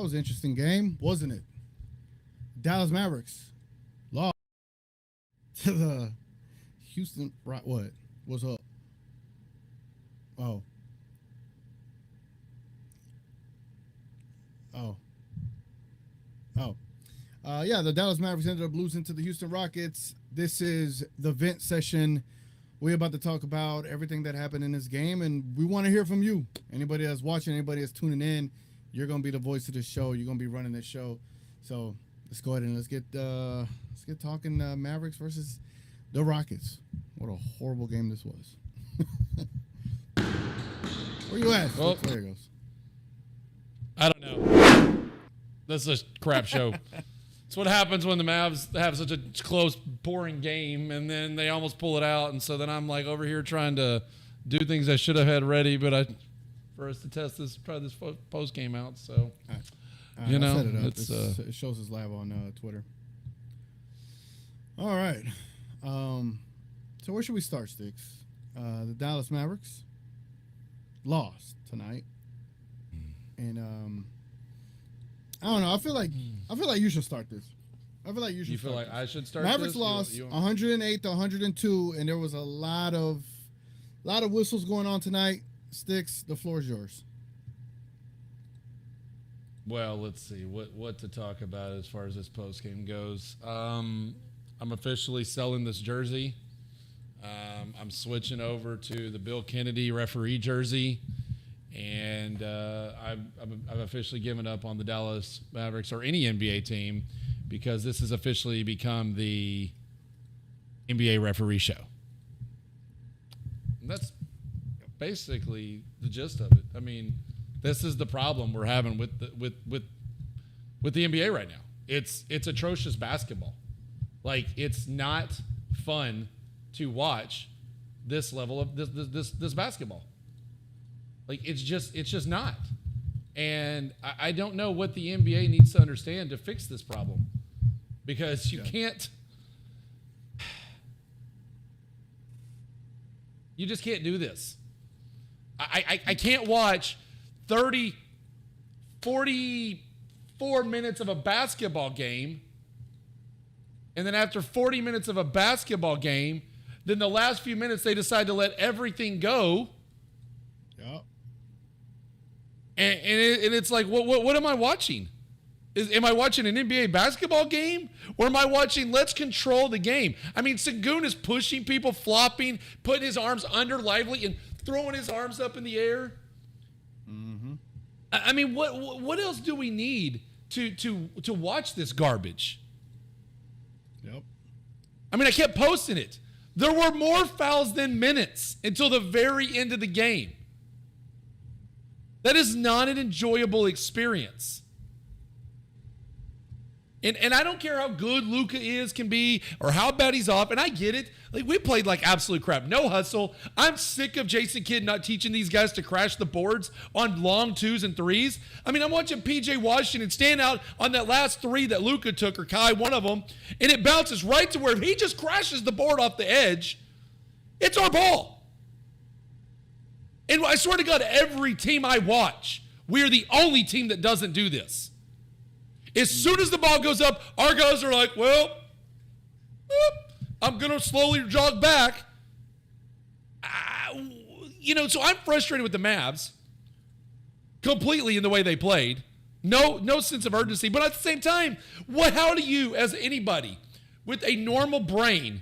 was an interesting game, wasn't it? Dallas Mavericks lost to the Houston. What? What's up? Oh. Yeah, the Dallas Mavericks ended up losing to the Houston Rockets. This is the vent session. We're about to talk about everything that happened in this game, and we want to hear from you. Anybody that's watching, anybody that's tuning in, you're going to be the voice of the show. You're going to be running this show. So let's go ahead and let's get talking Mavericks versus the Rockets. What a horrible game this was. Where you at? Well, there it goes. I don't know. This is a crap show. It's what happens when the Mavs have such a close, boring game, and then they almost pull it out. And so then I'm like over here trying to do things I should have had ready, but for us to test this, try this post game out. So, you know, it shows us live on Twitter. All right. So where should we start, Stix? The Dallas Mavericks lost tonight, and I don't know. I feel like you should start this. I feel like you should. You feel like I should start. Mavericks this? lost 108 to 102, and there was a lot of whistles going on tonight. Stix, the floor is yours. Well, let's see what to talk about as far as this post game goes. I'm officially selling this jersey. I'm switching over to the Bill Kennedy referee jersey. And I've officially given up on the Dallas Mavericks or any NBA team because this has officially become the NBA referee show. And that's basically the gist of it. I mean, this is the problem we're having with the NBA right now. It's atrocious basketball. Like, it's not fun to watch this level of this basketball. Like, it's just not. And I don't know what the NBA needs to understand to fix this problem. Because you just can't do this. I can't watch 44 minutes of a basketball game, and then after 40 minutes of a basketball game, then the last few minutes they decide to let everything go. Yep. And it's like, what am I watching? Am I watching an NBA basketball game? Or am I watching let's control the game? I mean, Sengun is pushing people, flopping, putting his arms under Lively and throwing his arms up in the air. Mm-hmm. I mean, what else do we need to watch this garbage? Yep. I mean, I kept posting it. There were more fouls than minutes until the very end of the game. That is not an enjoyable experience. And I don't care how good Luka can be, or how bad he's off, and I get it. Like, we played like absolute crap. No hustle. I'm sick of Jason Kidd not teaching these guys to crash the boards on long 2s and 3s. I mean, I'm watching P.J. Washington stand out on that last 3 that Luka took, or Kai, one of them, and it bounces right to where if he just crashes the board off the edge, it's our ball. And I swear to God, every team I watch, we're the only team that doesn't do this. As soon as the ball goes up, our guys are like, well, I'm going to slowly jog back. So I'm frustrated with the Mavs completely in the way they played. No sense of urgency. But at the same time, how do you, as anybody with a normal brain,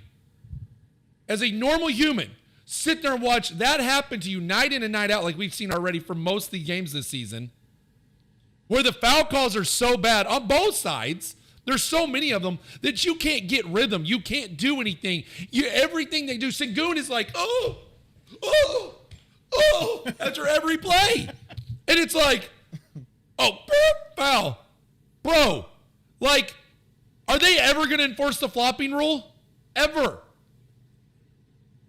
as a normal human, sit there and watch that happen to you night in and night out like we've seen already for most of the games this season, where the foul calls are so bad on both sides? There's so many of them that you can't get rhythm. You can't do anything. Everything they do, Sengun is like, oh, after every play. And it's like, foul. Bro, like, are they ever going to enforce the flopping rule? Ever.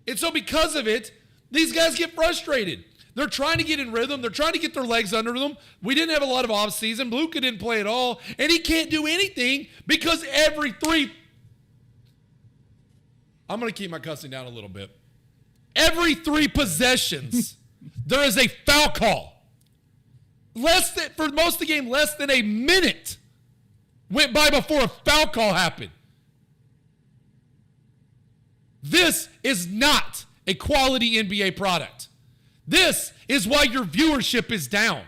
And so because of it, these guys get frustrated. They're trying to get in rhythm. They're trying to get their legs under them. We didn't have a lot of offseason. Luka didn't play at all. And he can't do anything because every 3... I'm going to keep my cussing down a little bit. Every 3 possessions, there is a foul call. for most of the game, less than a minute went by before a foul call happened. This is not a quality NBA product. This is why your viewership is down.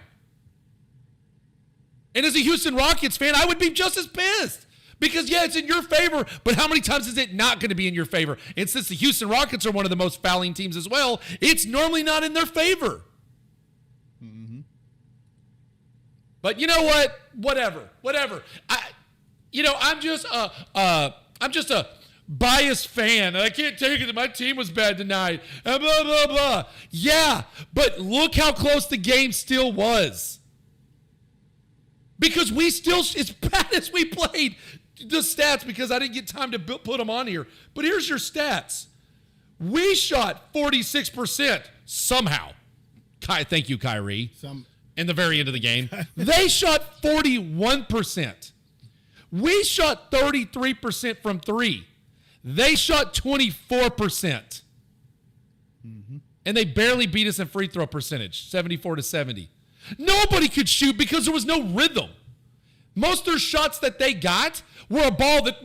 And as a Houston Rockets fan, I would be just as pissed. Because, yeah, it's in your favor, but how many times is it not going to be in your favor? And since the Houston Rockets are one of the most fouling teams as well, it's normally not in their favor. Mm-hmm. But you know what? Whatever. I'm just a biased fan, and I can't take it that my team was bad tonight, and blah, blah, blah. Yeah, but look how close the game still was. Because we still, as bad as we played, the stats, because I didn't get time to put them on here, but here's your stats. We shot 46% somehow. Thank you, Kyrie. In the very end of the game. They shot 41%. We shot 33% from three. They shot 24%. Mm-hmm. And they barely beat us in free throw percentage, 74-70. Nobody could shoot because there was no rhythm. Most of their shots that they got were a ball that,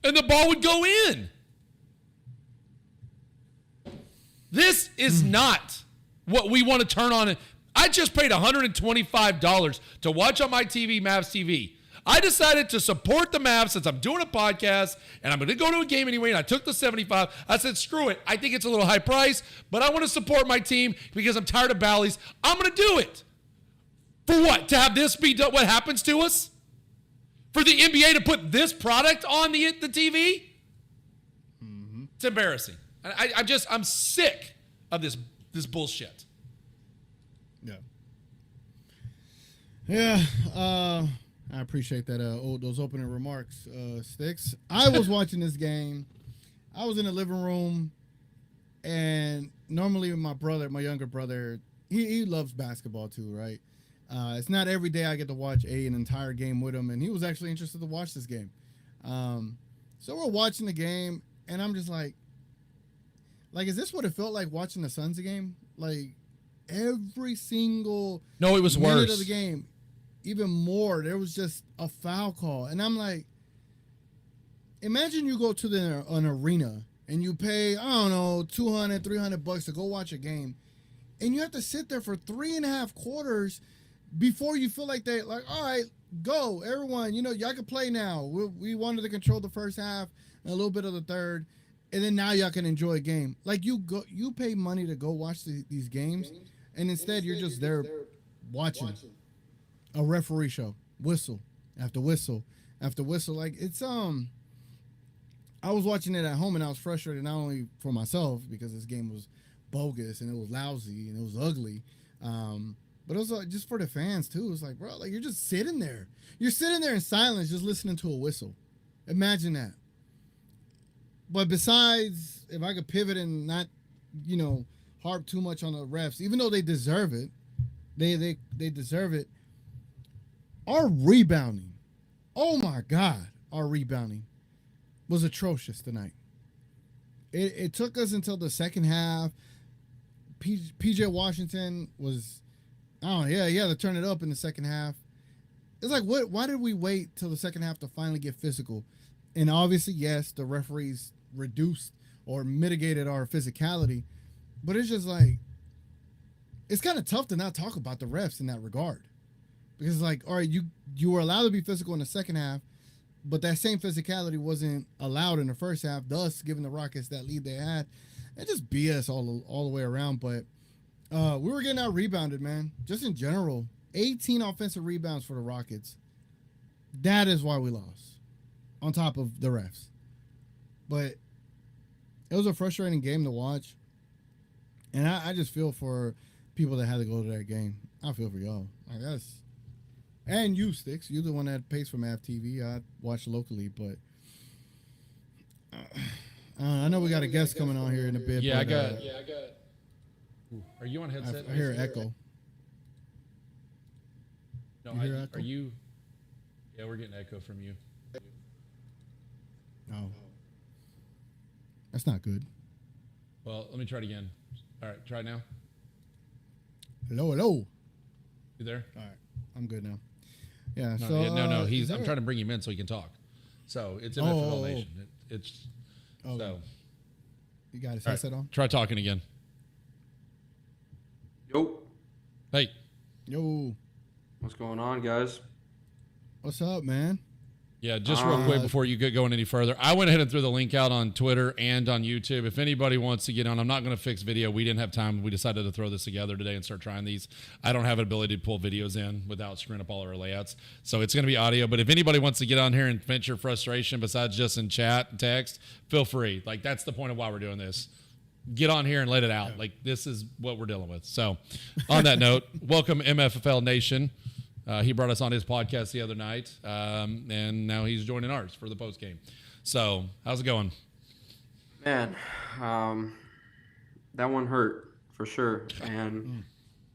and the ball would go in. This is not what we want to turn on. I just paid $125 to watch on my TV, Mavs TV. I decided to support the Mavs since I'm doing a podcast, and I'm going to go to a game anyway, and I took the $75. I said, screw it. I think it's a little high price, but I want to support my team because I'm tired of Bally's. I'm going to do it. For what? To have this be what happens to us? For the NBA to put this product on the TV? Mm-hmm. It's embarrassing. I'm sick of this bullshit. Yeah. I appreciate that. Those opening remarks, Stix. I was watching this game. I was in the living room, and normally my younger brother, he loves basketball too, right? It's not every day I get to watch an entire game with him, and he was actually interested to watch this game. So we're watching the game, and I'm just like, is this what it felt like watching the Suns game? Like every single it was minute worse of the game. Even more, there was just a foul call. And I'm like, imagine you go to an arena and you pay, I don't know, $200, $300 to go watch a game. And you have to sit there for 3.5 quarters before you feel like all right, go, everyone, y'all can play now. We wanted to control the first half and a little bit of the third. And then now y'all can enjoy a game. Like you pay money to go watch these games. And instead you're just there watching a referee show, whistle after whistle after whistle. Like it's I was watching it at home and I was frustrated not only for myself because this game was bogus and it was lousy and it was ugly, but it was just for the fans too. It was like, bro, like you're just sitting there. You're sitting there in silence just listening to a whistle. Imagine that. But besides, if I could pivot and not, harp too much on the refs, even though they deserve it, they deserve it. Our rebounding, oh my God, our rebounding was atrocious tonight. It took us until the second half. PJ Washington was, he had to turn it up in the second half. It's like, why did we wait till the second half to finally get physical? And obviously, yes, the referees reduced or mitigated our physicality, but it's just like, it's kind of tough to not talk about the refs in that regard. Because it's like, all right, you were allowed to be physical in the second half, but that same physicality wasn't allowed in the first half, thus giving the Rockets that lead they had. And just BS all the way around. But we were getting out rebounded, man. Just in general, 18 offensive rebounds for the Rockets. That is why we lost, on top of the refs. But it was a frustrating game to watch. And I just feel for people that had to go to that game. I feel for y'all. Like that's... And you, Stix. You're the one that pays for Mav TV. I watch locally, but I know we got a guest coming on here in a bit. Yeah, but, I got. Ooh, are you on headset? I hear echo. No, you hear echo? Are you? Yeah, we're getting echo from you. Oh, that's not good. Well, let me try it again. All right, try it now. Hello. You there? All right, I'm good now. Yeah. No, So no. I'm trying to bring him in so he can talk. So it's MFL Nation. It's so. You got his All headset right, on? try talking again. Yo, Hey, Yo, what's going on, guys? what's up, man? yeah, just real quick before you get going any further, I went ahead and threw the link out on Twitter and on YouTube. If anybody wants to get on, I'm not going to fix video. We didn't have time. We decided to throw this together today and start trying these. I don't have an ability to pull videos in without screwing up all our layouts. So it's going to be audio. But if anybody wants to get on here and vent your frustration besides just in chat and text, feel free. Like, that's the point of why we're doing this. Get on here and let it out. Like, this is what we're dealing with. So on that note, welcome MFL Nation. He brought us on his podcast the other night, and now he's joining ours for the post game. So, how's it going? Man, that one hurt for sure, and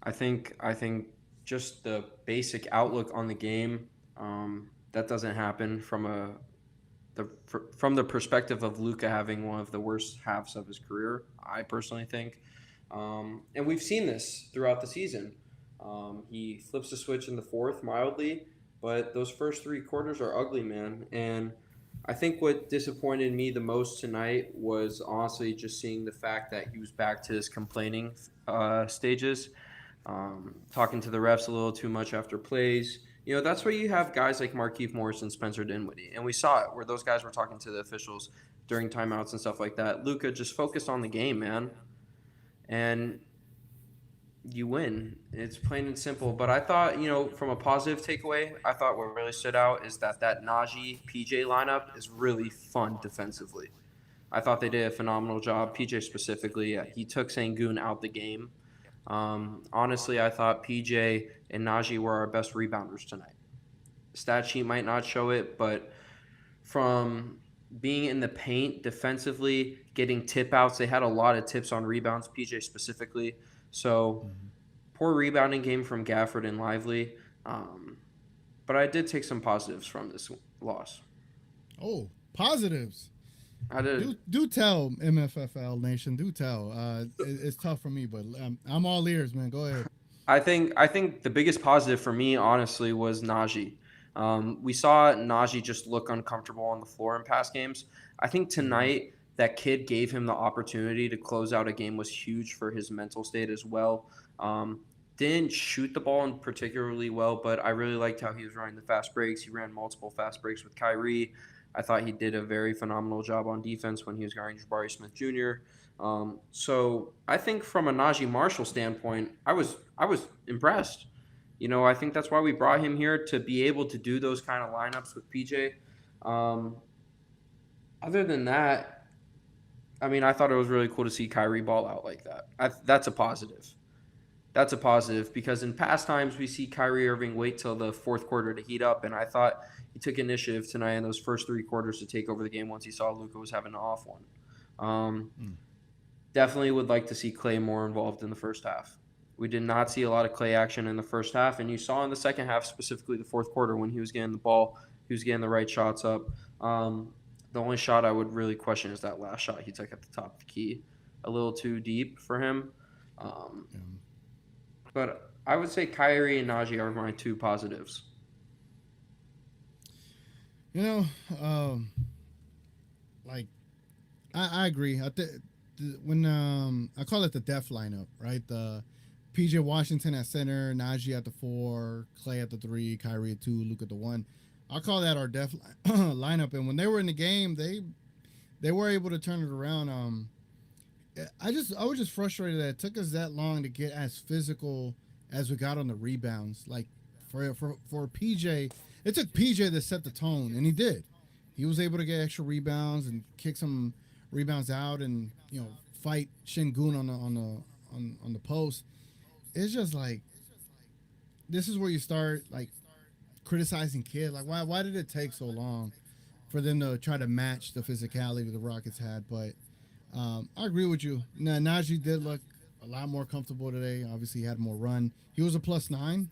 I think just the basic outlook on the game that doesn't happen from the perspective of Luka having one of the worst halves of his career. I personally think, and we've seen this throughout the season. He flips the switch in the fourth mildly, but those first three quarters are ugly, man. And I think what disappointed me the most tonight was honestly just seeing the fact that he was back to his complaining stages, talking to the refs a little too much after plays. You know, that's where you have guys like Markieff Morris and Spencer Dinwiddie. And we saw it where those guys were talking to the officials during timeouts and stuff like that. Luka just focused on the game, man. And you win. It's plain and simple. But I thought, you know, from a positive takeaway, I thought what really stood out is that Najee PJ lineup is really fun defensively. I thought they did a phenomenal job. PJ specifically, he took Sengun out the game. Honestly, I thought PJ and Najee were our best rebounders tonight. Stat sheet might not show it, but from being in the paint defensively, getting tip outs, they had a lot of tips on rebounds, PJ specifically. So, poor rebounding game from Gafford and Lively. But I did take some positives from this loss. Oh, positives. I did. Do tell, MFFL Nation. Do tell. It's tough for me, but I'm all ears, man. Go ahead. I think the biggest positive for me, honestly, was Najee. We saw Najee just look uncomfortable on the floor in past games. I think tonight that kid gave him the opportunity to close out a game was huge for his mental state as well. Didn't shoot the ball in particularly well, but I really liked how he was running the fast breaks. He ran multiple fast breaks with Kyrie. I thought he did a very phenomenal job on defense when he was guarding Jabari Smith Jr. So I think from a Najee Marshall standpoint, I was impressed. You know, I think that's why we brought him here, to be able to do those kind of lineups with PJ. Other than that, I mean, I thought it was really cool to see Kyrie ball out like that. That's a positive. That's a positive because in past times we see Kyrie Irving wait till the fourth quarter to heat up, and I thought he took initiative tonight in those first three quarters to take over the game once he saw Luka was having an off one. Definitely would like to see Klay more involved in the first half. We did not see a lot of Klay action in the first half, and you saw in the second half, specifically the fourth quarter, when he was getting the ball, he was getting the right shots up. The only shot I would really question is that last shot he took at the top of the key. A little too deep for him. But I would say Kyrie and Najee are my two positives. You know, I agree. When I call it the death lineup, right? The PJ Washington at center, Najee at the 4, Klay at the 3, Kyrie at 2, Luka at the 1. I call that our death lineup. And when they were in the game, they were able to turn it around. I was just frustrated that it took us that long to get as physical as we got on the rebounds. Like for PJ, it took PJ to set the tone, and he did. He was able to get extra rebounds and kick some rebounds out, and fight Sengun on the post. It's just like, this is where you start like criticizing kids. Like, why did it take so long for them to try to match the physicality the Rockets had? But I agree with you. Now, Najee did look a lot more comfortable today. Obviously, he had more run. He was a +9.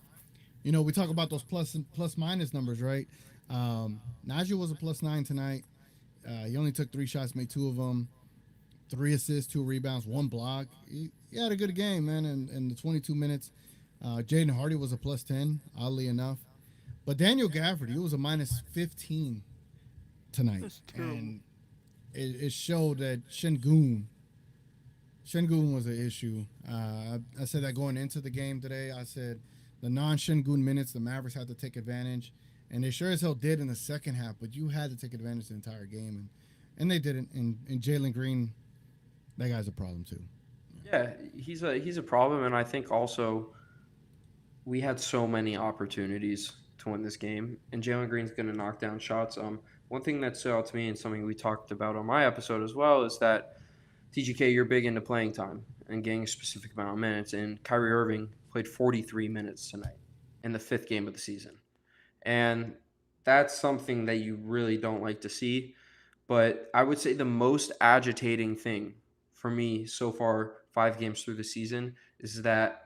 We talk about those plus minus numbers, right? Najee was a +9 tonight. He only took 3 shots, made 2 of them. 3 assists, 2 rebounds, 1 block. He had a good game, man, in the 22 minutes. Jaden Hardy was a plus 10, oddly enough. But Daniel Gafford, he was a minus 15 tonight. And it showed that Şengün was an issue. I said that going into the game today. I said the non-Şengün minutes, the Mavericks had to take advantage. And they sure as hell did in the second half, but you had to take advantage the entire game. And they didn't. And Jalen Green, that guy's a problem too. Yeah, he's a problem, and I think also we had so many opportunities to win this game, and Jalen Green's going to knock down shots. One thing that stood out to me and something we talked about on my episode as well is that TGK, you're big into playing time and getting a specific amount of minutes, and Kyrie Irving played 43 minutes tonight in the 5th game of the season. And that's something that you really don't like to see. But I would say the most agitating thing for me so far, 5 games through the season, is that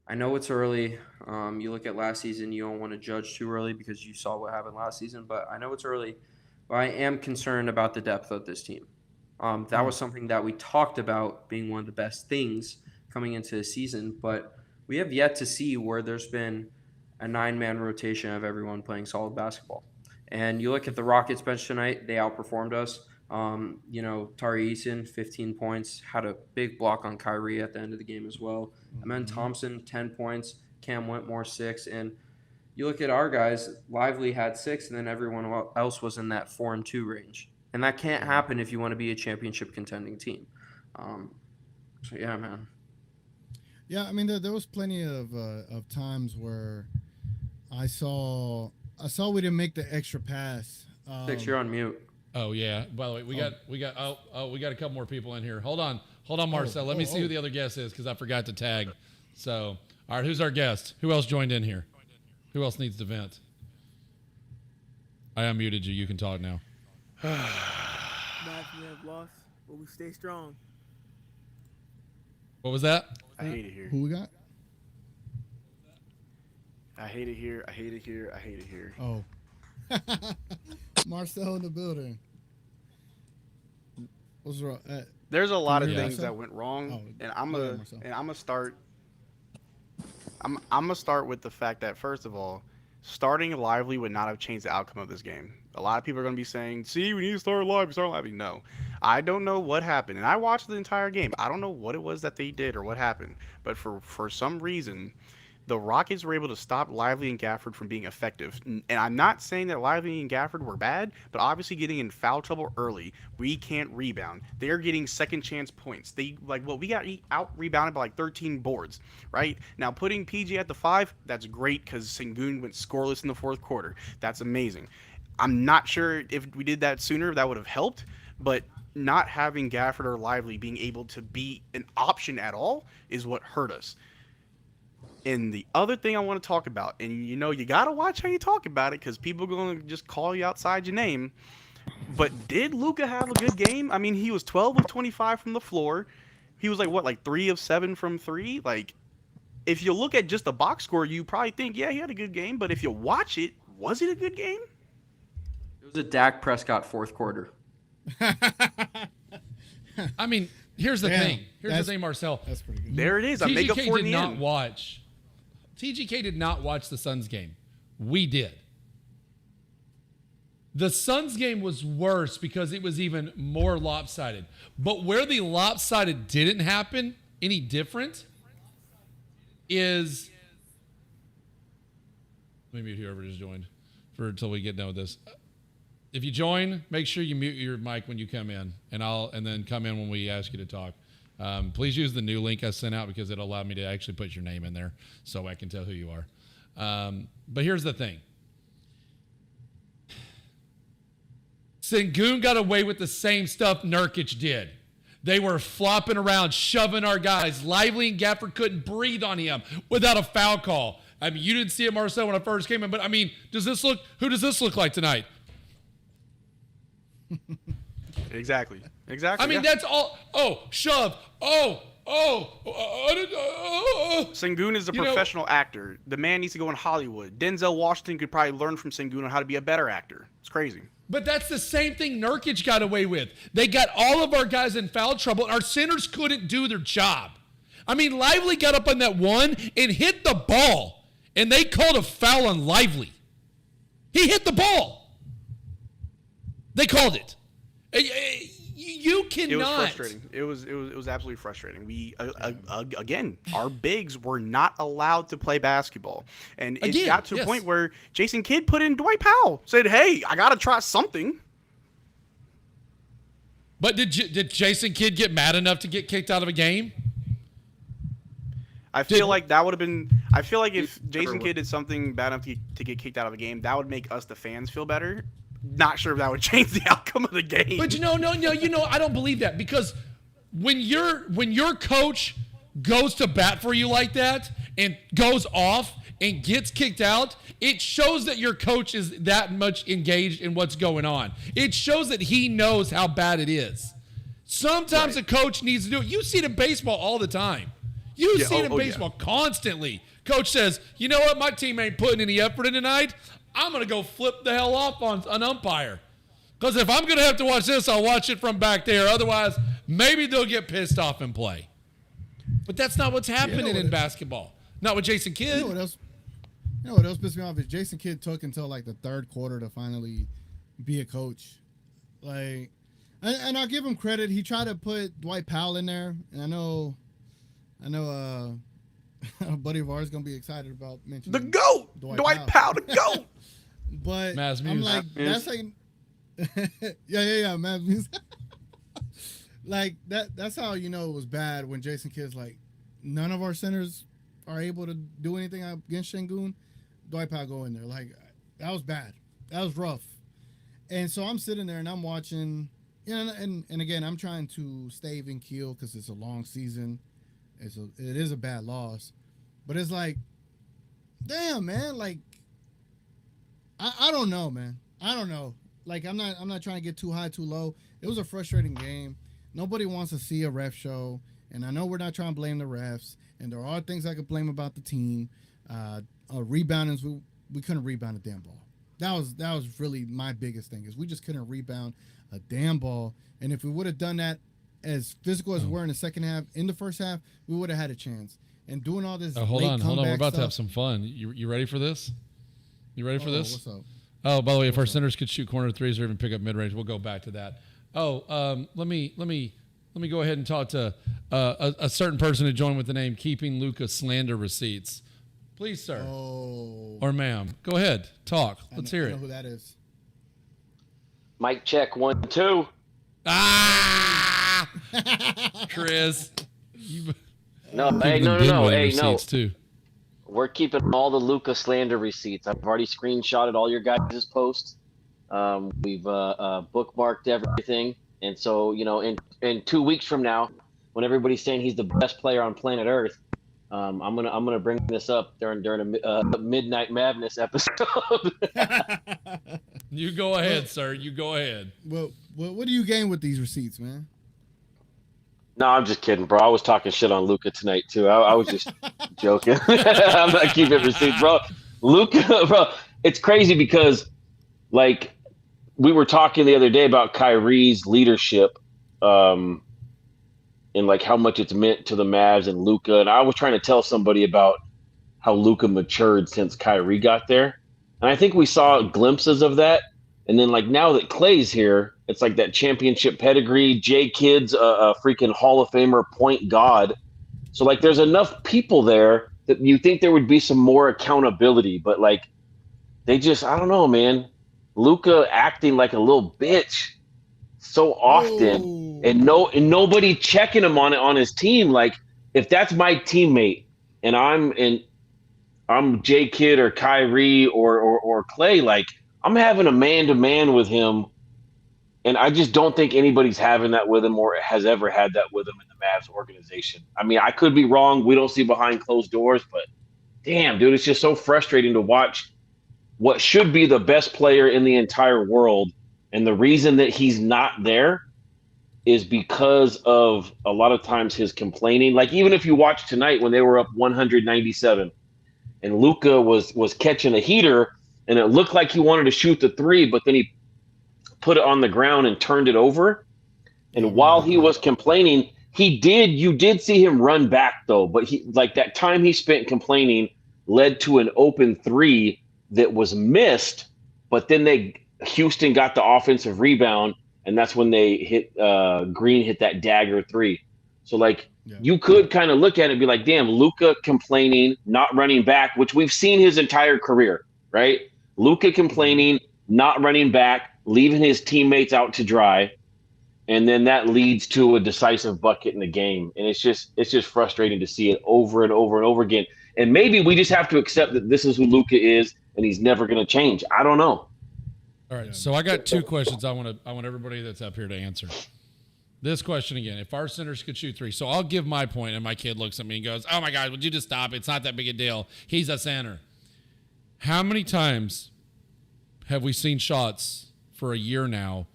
I know it's early. You look at last season, you don't want to judge too early because you saw what happened last season. But I know it's early. But I am concerned about the depth of this team. That was something that we talked about being one of the best things coming into the season. But we have yet to see where there's been a 9-man rotation of everyone playing solid basketball. And you look at the Rockets bench tonight, they outperformed us. Tari Eason, 15 points, had a big block on Kyrie at the end of the game as well. Amen Thompson, 10 points, Cam Whitmore, 6. And you look at our guys, Lively had 6, and then everyone else was in that 4 and 2 range. And that can't happen if you want to be a championship contending team. So, yeah, man. Yeah, I mean, there was plenty of times where I saw we didn't make the extra pass. Stix, you're on mute. Oh yeah. By the way, we got a couple more people in here. Hold on, Marcel. Let me see who the other guest is because I forgot to tag. So, all right, who's our guest? Who else joined in here? Who else needs to vent? I unmuted you. You can talk now. Mavs may have lost, but we stay strong. What was that? I hate it here. Who we got? I hate it here. I hate it here. I hate it here. Oh. Marcel in the building. What's wrong? There's a lot of Yeah. things Marcel? that went wrong, Oh, and I'm go ahead, gonna Marcel. start. I'm gonna start with the fact that first of all, starting Lively would not have changed the outcome of this game. A lot of people are gonna be saying, "See, we need to start Lively." No, I don't know what happened, and I watched the entire game. I don't know what it was that they did or what happened, but for some reason, the Rockets were able to stop Lively and Gafford from being effective. And I'm not saying that Lively and Gafford were bad, but obviously getting in foul trouble early, we can't rebound. They're getting second chance points. We got out rebounded by like 13 boards, right? Now putting PG at the 5, that's great because Şengün went scoreless in the 4th quarter. That's amazing. I'm not sure if we did that sooner, that would have helped, but not having Gafford or Lively being able to be an option at all is what hurt us. And the other thing I want to talk about, and you got to watch how you talk about it because people are going to just call you outside your name. But did Luka have a good game? I mean, he was 12 of 25 from the floor. He was like 3 of 7 from 3. Like, if you look at just the box score, you probably think, yeah, he had a good game. But if you watch it, was it a good game? It was a Dak Prescott 4th quarter. I mean, here's the Damn, thing. Here's the thing, Marcel. That's pretty good. There it is. I make up TGK for it in did the not end. watch. TGK did not watch the Suns game. We did. The Suns game was worse because it was even more lopsided. But where the lopsided didn't happen any different is... Let me mute whoever just joined until we get done with this. If you join, make sure you mute your mic when you come in, and then come in when we ask you to talk. Please use the new link I sent out because it'll allow me to actually put your name in there so I can tell who you are. But here's the thing. Şengün got away with the same stuff Nurkic did. They were flopping around, shoving our guys. Lively and Gafford couldn't breathe on him without a foul call. I mean, you didn't see it, Marcel, when I first came in, but I mean, who does this look like tonight? Exactly. I mean, that's all. Oh, shove. Şengün is a professional actor. The man needs to go in Hollywood. Denzel Washington could probably learn from Şengün on how to be a better actor. It's crazy. But that's the same thing Nurkic got away with. They got all of our guys in foul trouble, and our centers couldn't do their job. I mean, Lively got up on that one and hit the ball, and they called a foul on Lively. He hit the ball. They called it. You cannot. It was frustrating. It was absolutely frustrating. We again, our bigs were not allowed to play basketball, and it got to a point where Jason Kidd put in Dwight Powell. Said, "Hey, I gotta try something." But did Jason Kidd get mad enough to get kicked out of a game? I feel like that would have been. I feel like if Jason Kidd did something bad enough to get kicked out of a game, that would make us, the fans, feel better. Not sure if that would change the outcome of the game. But no, I don't believe that, because when your coach goes to bat for you like that and goes off and gets kicked out, it shows that your coach is that much engaged in what's going on. It shows that he knows how bad it is. Sometimes a coach needs to do it. You see it in baseball all the time. You see it in baseball constantly. Coach says, you know what, my team ain't putting any effort in tonight. I'm going to go flip the hell off on an umpire. Because if I'm going to have to watch this, I'll watch it from back there. Otherwise, maybe they'll get pissed off and play. But that's not what's happening in basketball. Not with Jason Kidd. You know what else pissed me off is Jason Kidd took until like the third quarter to finally be a coach. Like, and I'll give him credit. He tried to put Dwight Powell in there. And I know a buddy of ours is going to be excited about mentioning the GOAT! Dwight Powell, the GOAT! But Mavs I'm like, Muse. that's like, yeah, Mavs Muse. Like that's how you know it was bad when Jason Kidd's like, none of our centers are able to do anything against Şengün. Dwight Powell go in there. Like, that was bad. That was rough. And so I'm sitting there and I'm watching, and again, I'm trying to stay even keel because it's a long season. It is a bad loss. But it's like, damn, man, like, I don't know, man. I don't know. Like, I'm not trying to get too high, too low. It was a frustrating game. Nobody wants to see a ref show, and I know we're not trying to blame the refs, and there are things I could blame about the team. Rebounding, we couldn't rebound a damn ball. That was really my biggest thing, is we just couldn't rebound a damn ball. And if we would have done that as physical as we were in the second half, in the first half, we would have had a chance. And doing all this hold on. We're about stuff, to have some fun. You ready for this? You ready for this? What's up? Oh, by the way, if our centers could shoot corner threes or even pick up mid range, we'll go back to that. Let me go ahead and talk to a certain person who joined with the name Keeping Luka Slander Receipts. Please, sir. Oh. Or ma'am. Go ahead. Talk. Let's hear I know it. who that is. Mic check 1, 2. Ah, Chris. No. Hey, no. Hey, no. Too. We're keeping all the Luka slander receipts. I've already screenshotted all your guys' posts. We've bookmarked everything. And so, in 2 weeks from now, when everybody's saying he's the best player on planet Earth, I'm gonna bring this up during a Midnight Madness episode. You go ahead, sir. You go ahead. Well, what do you gain with these receipts, man? No, I'm just kidding, bro. I was talking shit on Luka tonight too. I was just joking. I'm not keeping receipts, bro. Luka, bro, it's crazy because, like, we were talking the other day about Kyrie's leadership, and like how much it's meant to the Mavs and Luka. And I was trying to tell somebody about how Luka matured since Kyrie got there. And I think we saw glimpses of that. And then, like, now that Clay's here, it's like that championship pedigree. J Kidd's a freaking Hall of Famer point god. So, like, there's enough people there that you think there would be some more accountability. But, like, they just, I don't know, man. Luka acting like a little bitch so often, and nobody checking him on his team. Like, if that's my teammate and I'm J Kidd or Kyrie or Clay, like, I'm having a man-to-man with him, and I just don't think anybody's having that with him or has ever had that with him in the Mavs organization. I mean, I could be wrong. We don't see behind closed doors, but damn, dude, it's just so frustrating to watch what should be the best player in the entire world, and the reason that he's not there is because of a lot of times his complaining. Like, even if you watch tonight when they were up 197 and Luka was catching a heater, and it looked like he wanted to shoot the three, but then he put it on the ground and turned it over. And while he was complaining, You did see him run back though, but he like that time he spent complaining led to an open three that was missed, but then Houston got the offensive rebound, and that's when they hit Green hit that dagger three. So like you could kind of look at it and be like, damn, Luka complaining, not running back, which we've seen his entire career, right? Luka complaining, not running back, leaving his teammates out to dry. And then that leads to a decisive bucket in the game. And it's just frustrating to see it over and over and over again. And maybe we just have to accept that this is who Luka is and he's never going to change. I don't know. All right. So I got 2 questions I want everybody that's up here to answer. This question again, if our centers could shoot 3. So I'll give my point, and my kid looks at me and goes, oh my God, would you just stop? It's not that big a deal. He's a center. How many times have we seen shots for a year now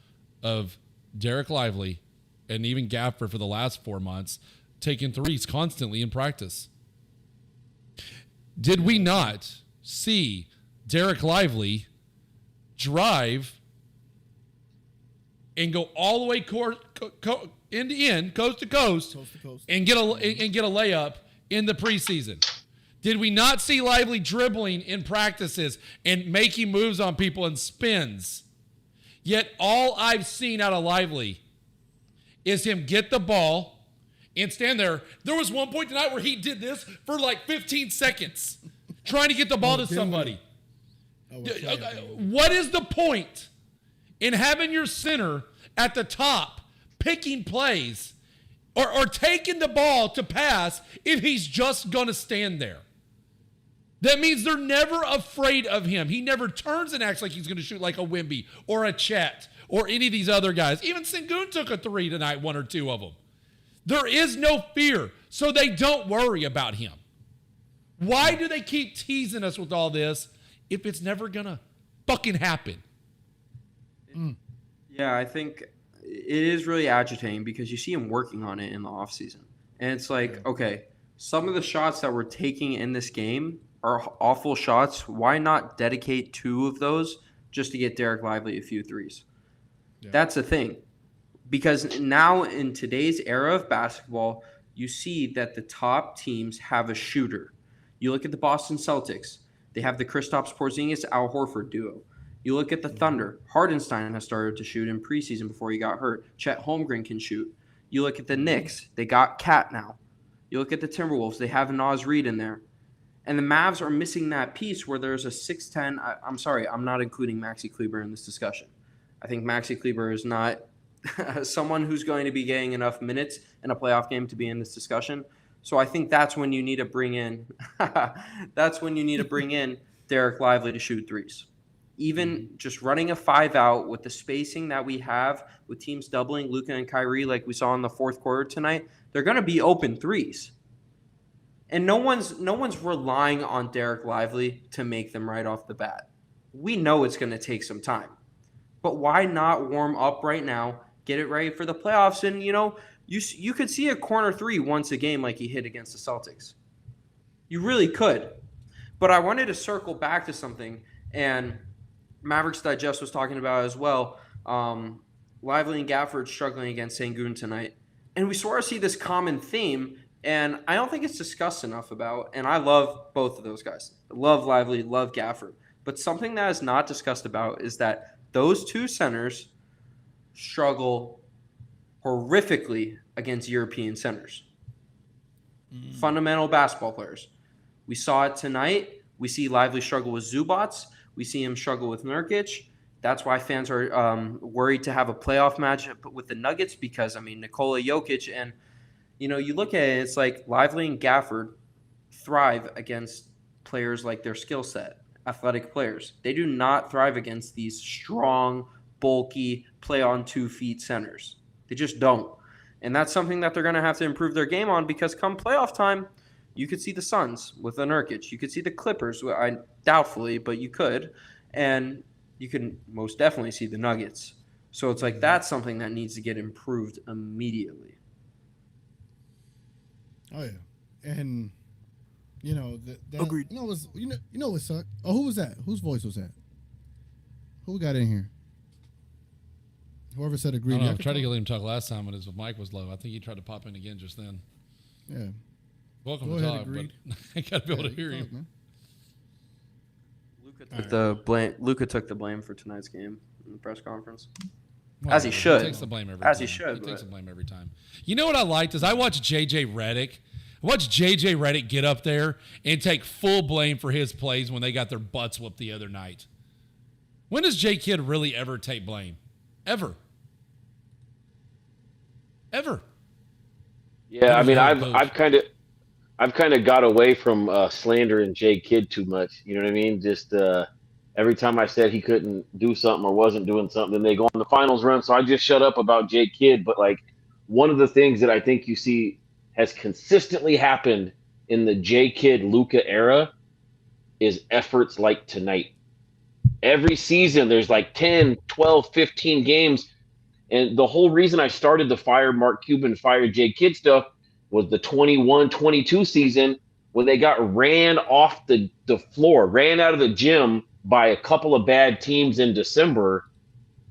of Derek Lively and even Gafford for the last 4 months taking threes constantly in practice? Did we not see Derek Lively drive and go all the way end to end, coast to coast, and get a layup in the preseason? Did we not see Lively dribbling in practices and making moves on people and spins? Yet all I've seen out of Lively is him get the ball and stand there. There was one point tonight where he did this for like 15 seconds, trying to get the ball to somebody. What is the point in having your center at the top picking plays or taking the ball to pass if he's just going to stand there? That means they're never afraid of him. He never turns and acts like he's going to shoot like a Wemby or a Chet or any of these other guys. Even Sengun took a 3 tonight, 1 or 2 of them. There is no fear, so they don't worry about him. Why do they keep teasing us with all this if it's never going to fucking happen? Yeah, I think it is really agitating because you see him working on it in the offseason. And it's like, okay, some of the shots that we're taking in this game are awful shots. Why not dedicate 2 of those just to get Derek Lively a few threes? Yeah. That's the thing. Because now in today's era of basketball, you see that the top teams have a shooter. You look at the Boston Celtics. They have the Kristaps Porzingis, Al Horford duo. You look at the Thunder. Hardenstein has started to shoot in preseason before he got hurt. Chet Holmgren can shoot. You look at the Knicks. They got Cat now. You look at the Timberwolves. They have Naz Reid in there. And the Mavs are missing that piece where there's a 6'10". I'm sorry, I'm not including Maxi Kleber in this discussion. I think Maxi Kleber is not someone who's going to be getting enough minutes in a playoff game to be in this discussion. So I think that's when you need to bring in Derek Lively to shoot threes. Even just running a 5 out with the spacing that we have with teams doubling Luka and Kyrie like we saw in the 4th quarter tonight, they're going to be open threes. And no one's relying on Derek Lively to make them right off the bat. We know it's going to take some time. But why not warm up right now, get it ready for the playoffs, and, you could see a corner 3 once a game like he hit against the Celtics. You really could. But I wanted to circle back to something, and Mavericks Digest was talking about as well. Lively and Gafford struggling against Sengun tonight. And we sort of see this common theme, and I don't think it's discussed enough about, and I love both of those guys. Love Lively, love Gafford. But something that is not discussed about is that those 2 centers struggle horrifically against European centers. Fundamental basketball players. We saw it tonight. We see Lively struggle with Zubats. We see him struggle with Nurkic. That's why fans are worried to have a playoff matchup with the Nuggets because, Nikola Jokic and, you look at it, it's like Lively and Gafford thrive against players like their skill set, athletic players. They do not thrive against these strong, bulky, play on 2 feet centers. They just don't. And that's something that they're going to have to improve their game on because come playoff time, you could see the Suns with the Nurkic. You could see the Clippers, doubtfully, but you could. And you can most definitely see the Nuggets. So it's like that's something that needs to get improved immediately. Oh yeah, and agreed. What sucked? Oh, who was that? Whose voice was that? Who we got in here? Whoever said I agreed. don't know. Yeah, I tried to get him to talk last time when his mic was low. I think he tried to pop in again just then. Yeah. Welcome Go to ahead, talk, agreed. but I got to be able to Yeah, hear you. talk, man. Luka took the blame for tonight's game in the press conference. Well, As he should. He takes the blame every As time. he should, He takes but- the blame every time. You know what I liked is I watched JJ Redick. I watched JJ Redick get up there and take full blame for his plays when they got their butts whooped the other night. When does J Kidd really ever take blame? Ever. Ever. Yeah, I He was mean, a head coach. I've kind of got away from slandering Jay Kidd too much. You know what I mean? Just every time I said he couldn't do something or wasn't doing something, then they go on the finals run. So I just shut up about Jay Kidd. But like one of the things that I think you see has consistently happened in the Jay Kidd Luka era is efforts like tonight. Every season, there's like 10, 12, 15 games. And the whole reason I started the fire Mark Cuban, fire Jay Kidd stuff was the 21-22 season when they got ran off the floor, ran out of the gym by a couple of bad teams in December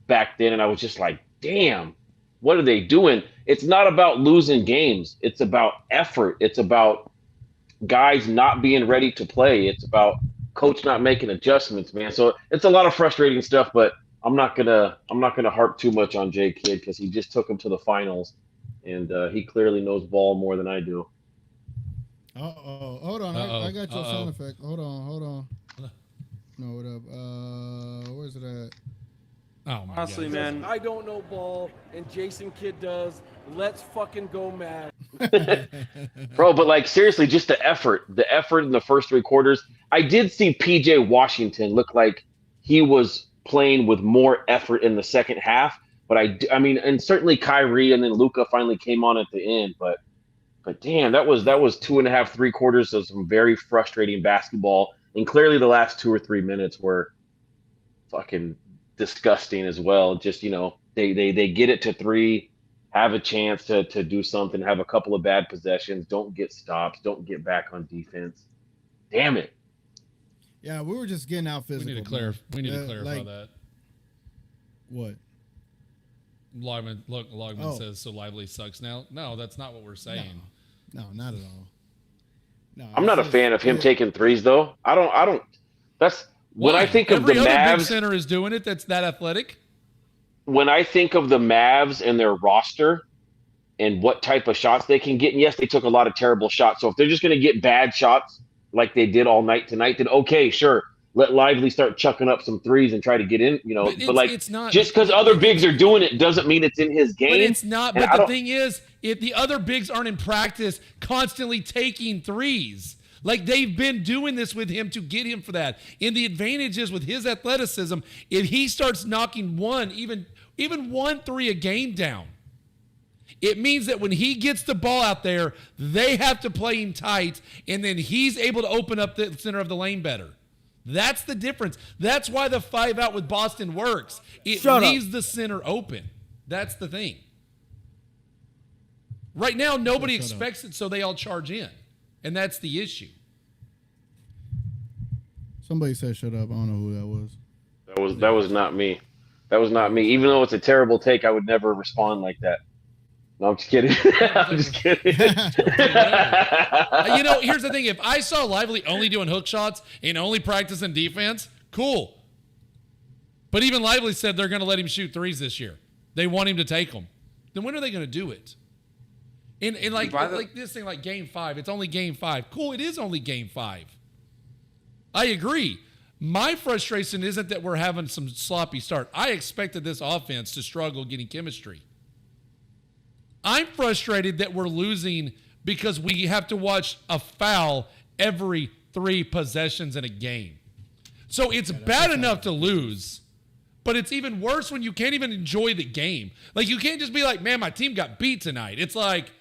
back then. And I was just like, damn, what are they doing? It's not about losing games. It's about effort. It's about guys not being ready to play. It's about coach not making adjustments, man. So it's a lot of frustrating stuff, but I'm not gonna harp too much on Jay Kidd because he just took him to the finals, and he clearly knows ball more than I do. Uh-oh. Hold on. I got your sound effect. Hold on. No, what up? Where's it at? Oh, my Honestly, God. man, I don't know ball, and Jason Kidd does. Let's fucking go, Matt. Bro, but like seriously, just the effort in the first three quarters. I did see PJ Washington look like he was playing with more effort in the second half, but I mean, and certainly Kyrie and then Luka finally came on at the end, but damn, that was 2.5, 3 quarters of some very frustrating basketball, and clearly the last 2 or 3 minutes were fucking disgusting as well. Just, you know, they get it to 3, have a chance to do something, have a couple of bad possessions, don't get stops, don't get back on defense. Damn it. Yeah, we were just getting out physical. We need to clarify like, that. What? Logman says so Lively sucks now. No, that's not what we're saying. No, not at all. No, I'm not a fan of him taking threes though. I don't that's when I think of the Every other big Mavs center is doing it. That's that athletic. when I think of the Mavs and their roster and what type of shots they can get, and yes, they took a lot of terrible shots. So if they're just going to get bad shots like they did all night tonight, then okay, sure. Let Lively start chucking up some threes and try to get in, you know. But like, it's not, just because other bigs are doing it doesn't mean it's in his game. But it's not. And But the thing is, if the other bigs aren't in practice constantly taking threes, like they've been doing this with him to get him for that. And the advantage is with his athleticism, if he starts knocking even 1 3 a game down, it means that when he gets the ball out there, they have to play him tight, and then he's able to open up the center of the lane better. That's the difference. That's why the 5 out with Boston works. It leaves the center open. That's the thing. Right now, nobody expects it, so they all charge in. And that's the issue. Somebody said shut up. I don't know who that was. That was not me. That was not me. Even though it's a terrible take, I would never respond like that. No, I'm just kidding. I'm just kidding. You know, here's the thing. If I saw Lively only doing hook shots and only practicing defense, cool. But even Lively said they're going to let him shoot threes this year. They want him to take them. Then when are they going to do it? And like this thing, like Game 5, it's only Game 5. Cool, it is only Game 5. I agree. My frustration isn't that we're having some sloppy start. I expected this offense to struggle getting chemistry. I'm frustrated that we're losing because we have to watch a foul every 3 possessions in a game. So it's bad enough to lose, but it's even worse when you can't even enjoy the game. Like, you can't just be like, man, my team got beat tonight. It's like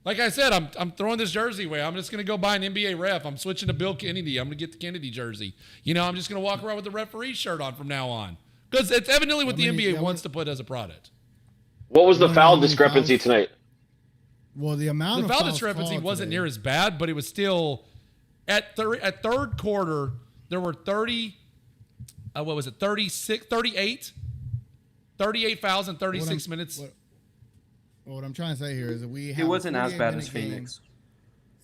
I said, I'm throwing this jersey away. I'm just going to go buy an NBA ref. I'm switching to Bill Kennedy. I'm going to get the Kennedy jersey. You know, I'm just going to walk around with the referee shirt on from now on. Because it's evidently what the NBA wants to put as a product. What was the foul discrepancy tonight? Well, the amount The of foul discrepancy wasn't near as bad, but it was still at third quarter, there were 36, 38 38 fouls in What 36 I'm- minutes. What I'm trying to say here is that we It have wasn't as bad as 48-minute game, Phoenix.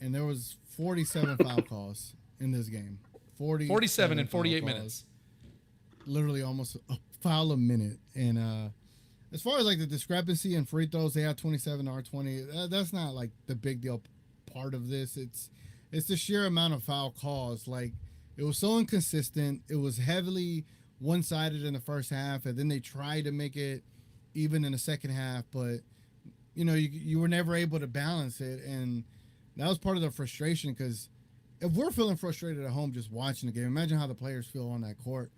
and there was 47 foul calls in this game. 47 in foul 48 calls. minutes. Literally almost a foul a minute. And as far as like the discrepancy in free throws, they have 27 to our 20. That's not like the big deal part of this. It's the sheer amount of foul calls. Like, it was so inconsistent. It was heavily one-sided in the first half, and then they tried to make it even in the second half, but you were never able to balance it, and that was part of the frustration. Because if we're feeling frustrated at home just watching the game, imagine how the players feel on that court.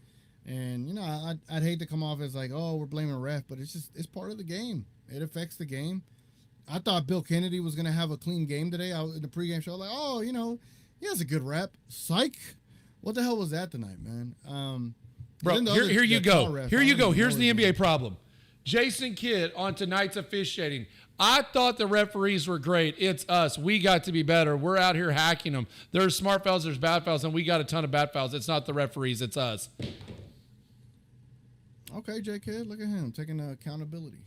And I'd hate to come off as like, oh, we're blaming the ref, but it's part of the game. It affects the game. I thought Bill Kennedy was gonna have a clean game today. I was in the pregame show like, oh, he has a good rep. Psych. What the hell was that tonight, man? Bro, here you go. Here's the NBA problem. Jason Kidd on tonight's officiating. I thought the referees were great. It's us. We got to be better. We're out here hacking them. There's smart fouls, there's bad fouls, and we got a ton of bad fouls. It's not the referees, it's us. Okay, J. Kidd, look at him taking accountability.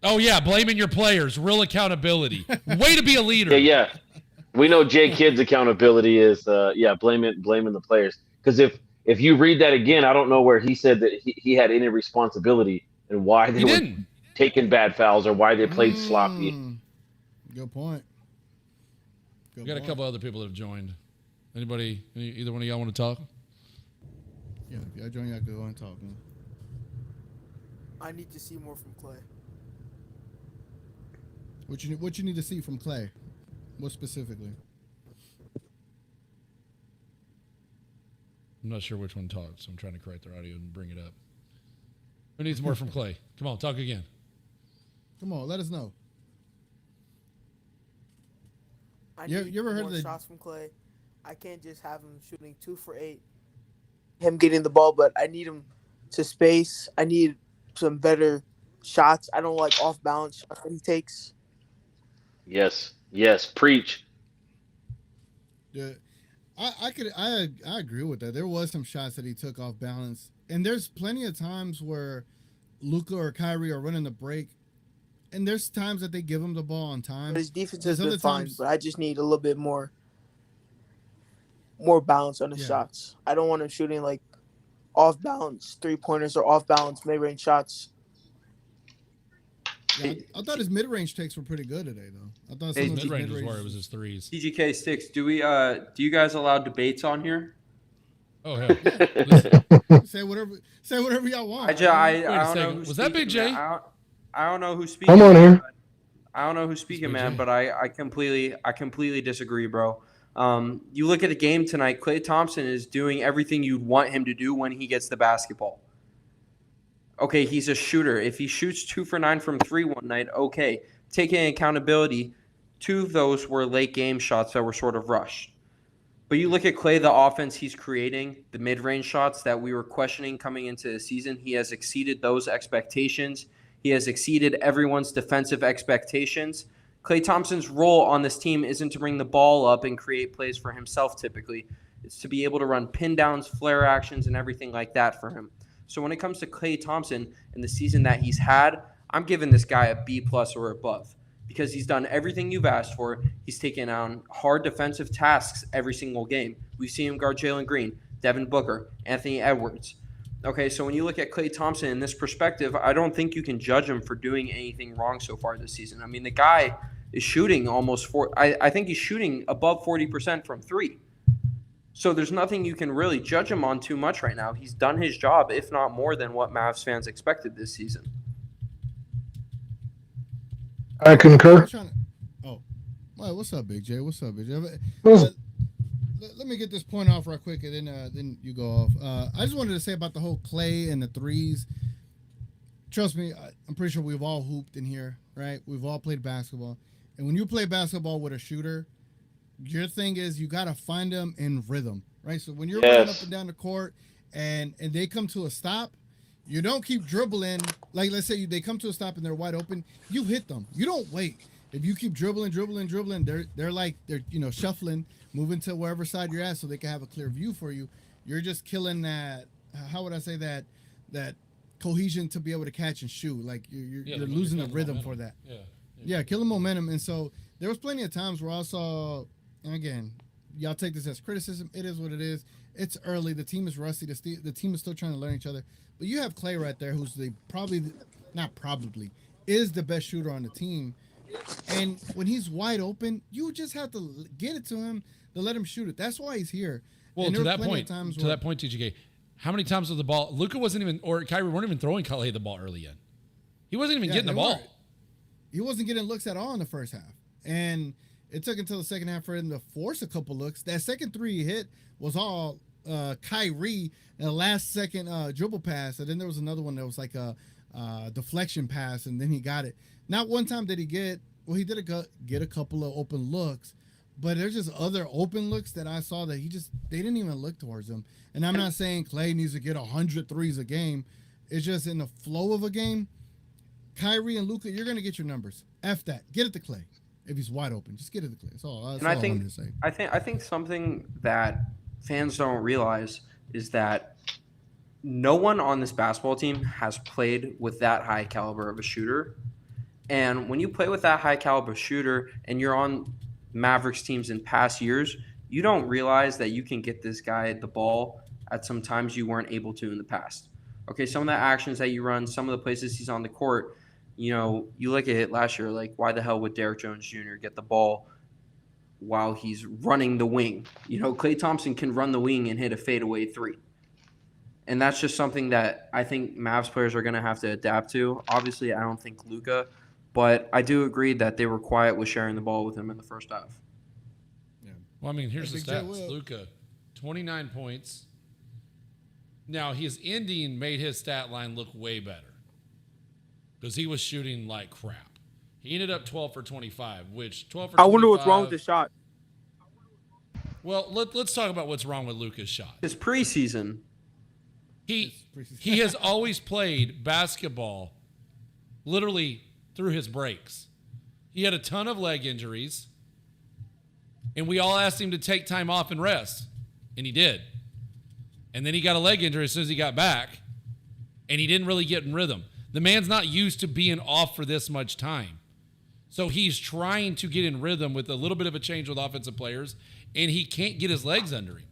Oh, yeah, blaming your players. Real accountability. Way to be a leader. Yeah. We know Jay Kidd's accountability is, blaming the players. Because if you read that again, I don't know where he said that he had any responsibility and why they were taking bad fouls or why they played sloppy. Good point. We got a couple other people that have joined. Anybody, either one of y'all want to talk? Yeah, if y'all join, y'all can go and talk, man. I need to see more from Clay. What you need to see from Clay? What specifically? I'm not sure which one talks, so I'm trying to correct their audio and bring it up. Who needs more from Clay? Come on, talk again. Come on, let us know. I You need ever heard more of the- shots from Clay. I can't just have him shooting 2 for 8. Him getting the ball, but I need him to space. I need some better shots. I don't like off balance shots that he takes. Yes, preach. Yeah, I agree with that. There was some shots that he took off balance, and there's plenty of times where Luka or Kyrie are running the break, and there's times that they give him the ball on time. But his defense There's has been other fine, times- but I just need a little bit more balance on his Yeah. shots. I don't want him shooting like off balance 3-pointers or off balance mid-range shots. Yeah, I thought his mid-range takes were pretty good today, though. I thought some Hey, of his Mid-range was mid-range where it was his threes. TGK Stix, do you guys allow debates on here? Oh, hell. Listen, say whatever y'all want. I don't know second. who's Was that Big speaking, J? man. I don't know who's speaking. I'm on here. I don't know who's speaking, Big man, J. but I completely disagree, bro. You look at the game tonight. Klay Thompson is doing everything you'd want him to do when he gets the basketball. Okay, he's a shooter. If he shoots 2 for 9 from 3 one night, okay. Taking accountability, 2 of those were late game shots that were sort of rushed. But you look at Klay, the offense he's creating, the mid-range shots that we were questioning coming into the season, he has exceeded those expectations. He has exceeded everyone's defensive expectations. Klay Thompson's role on this team isn't to bring the ball up and create plays for himself typically. It's to be able to run pin downs, flare actions, and everything like that for him. So when it comes to Klay Thompson and the season that he's had, I'm giving this guy a B+ or above because he's done everything you've asked for. He's taken on hard defensive tasks every single game. We've seen him guard Jalen Green, Devin Booker, Anthony Edwards. Okay, so when you look at Klay Thompson in this perspective, I don't think you can judge him for doing anything wrong so far this season. I mean, the guy is shooting I think he's shooting above 40% from 3. So there's nothing you can really judge him on too much right now. He's done his job, if not more than what Mavs fans expected this season. I concur. Oh, well, what's up, Big J? What's up, Big J? What's- Let me get this point off right quick, and then you go off. I just wanted to say about the whole Klay and the threes. Trust me, I'm pretty sure we've all hooped in here, right? We've all played basketball, and when you play basketball with a shooter, your thing is you got to find them in rhythm, right? So when you're running up and down the court, and they come to a stop, you don't keep dribbling. Like, let's say they come to a stop and they're wide open, you hit them. You don't wait. If you keep dribbling, they're shuffling, moving to wherever side you're at so they can have a clear view for you. You're just killing that. How would I say that cohesion to be able to catch and shoot. Like you're losing the rhythm for that. Yeah, killing momentum. And so there was plenty of times where I saw, and again, y'all take this as criticism. It is what it is. It's early. The team is rusty. The team is still trying to learn each other. But you have Clay right there, who's is the best shooter on the team. And when he's wide open, you just have to get it to him to let him shoot it. That's why he's here. Well, to that point, TGK, how many times was the ball? Luka wasn't even, or Kyrie weren't even throwing Clay the ball early in. He wasn't even getting the ball. He wasn't getting looks at all in the first half. And it took until the second half for him to force a couple looks. That second three he hit was all Kyrie in the last second dribble pass. And then there was another one that was like a deflection pass, and then he got it. Not one time did he get a couple of open looks, but there's just other open looks that I saw that they didn't even look towards him. And I'm not saying Clay needs to get 100 threes a game. It's just in the flow of a game, Kyrie and Luka, you're going to get your numbers. F that. Get it to Clay. If he's wide open, just get it to Clay. That's all I wanted to say. I think something that fans don't realize is that no one on this basketball team has played with that high caliber of a shooter. And when you play with that high caliber shooter and you're on Mavericks teams in past years, you don't realize that you can get this guy the ball at some times you weren't able to in the past. Okay, some of the actions that you run, some of the places he's on the court, you look at it last year, like why the hell would Derrick Jones Jr. get the ball while he's running the wing? Klay Thompson can run the wing and hit a fadeaway three. And that's just something that I think Mavs players are going to have to adapt to. Obviously, I don't think Luka, but I do agree that they were quiet with sharing the ball with him in the first half. Yeah. Well, I mean, here's the stats. Luka, 29 points. Now, his ending made his stat line look way better because he was shooting like crap. He ended up 12 for 25, which 12 for 25. I wonder what's wrong with the shot. Well, let's talk about what's wrong with Luka's shot. His preseason. He has always played basketball literally through his breaks. He had a ton of leg injuries, and we all asked him to take time off and rest, and he did. And then he got a leg injury as soon as he got back, and he didn't really get in rhythm. The man's not used to being off for this much time. So he's trying to get in rhythm with a little bit of a change with offensive players, and he can't get his legs under him.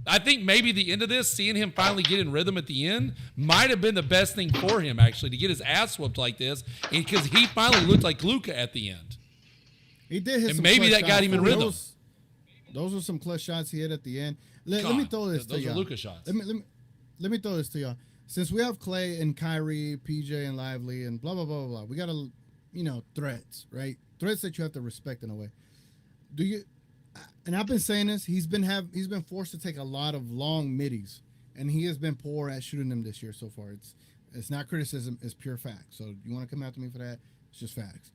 I think maybe the end of this, seeing him finally get in rhythm at the end, might have been the best thing for him, actually, to get his ass whooped like this, because he finally looked like Luka at the end. He did hit and some maybe that shots. got him in rhythm. Those were some clutch shots he hit at the end. Let me throw this to y'all. Those are Luka shots. Let me throw this to y'all. Since we have Clay and Kyrie, PJ and Lively and blah, blah, blah, blah, we got to, threats, right? Threats that you have to respect in a way. And I've been saying this, he's been forced to take a lot of long middies, and he has been poor at shooting them this year so far. It's not criticism, it's pure fact. So you want to come after me for that? It's just facts.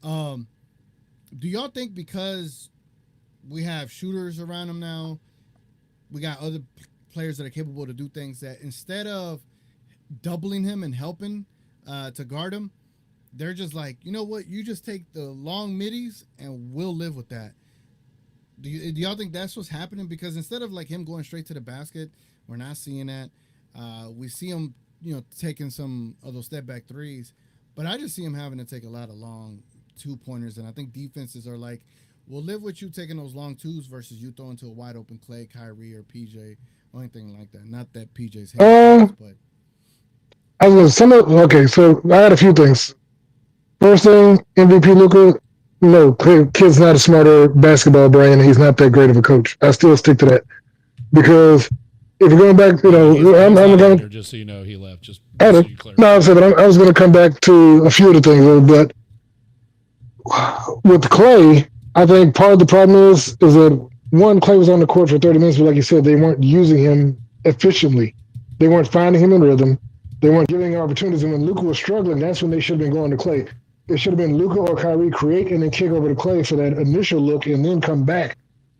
Do y'all think because we have shooters around him now, we got other players that are capable to do things, that instead of doubling him and helping to guard him, they're just like, you know what, you just take the long middies and we'll live with that. Do y'all think that's what's happening? Because instead of like him going straight to the basket, we're not seeing that. We see him, taking some of those step back threes, but I just see him having to take a lot of long 2-pointers. And I think defenses are like, we'll live with you taking those long twos versus you throwing to a wide open Clay, Kyrie, or PJ, or anything like that. Not that PJ's hands, but okay. So I had a few things. First thing, MVP Luka. No, kid's not a smarter basketball brain. He's not that great of a coach. I still stick to that because if you're going back, I'm going to. Just so you know, he left. Just I so you clarify. No, I was going to come back to a few of the things, but with Clay, I think part of the problem is that one, Clay was on the court for 30 minutes, but like you said, they weren't using him efficiently. They weren't finding him in rhythm. They weren't giving him opportunities. And when Luka was struggling, that's when they should have been going to Clay. It should have been Luka or Kyrie create and then kick over to Clay for that initial look and then come back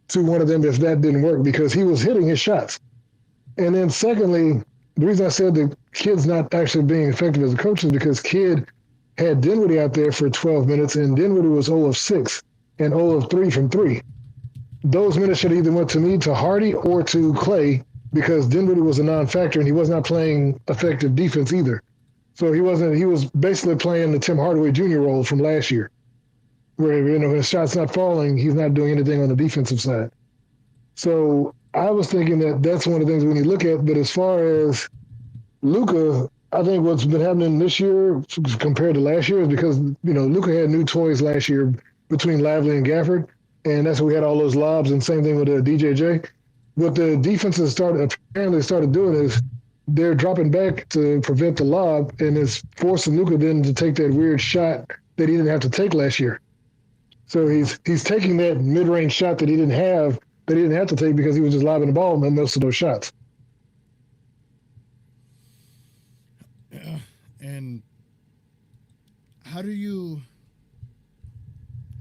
to one of them if that didn't work, because he was hitting his shots. And then secondly, the reason I said the kid's not actually being effective as a coach is because kid had Dinwiddie out there for 12 minutes and Dinwiddie was 0 of 6 and 0 of 3 from 3. Those minutes should have either went to me, to Hardy, or to Clay because Dinwiddie was a non-factor and he was not playing effective defense either. So he wasn't. He was basically playing the Tim Hardaway Jr. role from last year, where when his shot's not falling, he's not doing anything on the defensive side. So I was thinking that that's one of the things we need to look at. But as far as Luka, I think what's been happening this year compared to last year is because Luka had new toys last year between Lively and Gafford, and that's why we had all those lobs. And same thing with DJJ. What the defenses apparently started doing is they're dropping back to prevent the lob, and it's forcing Luka then to take that weird shot that he didn't have to take last year. So he's taking that mid-range shot that he didn't have to take because he was just lobbing the ball and most of those shots. And how do you,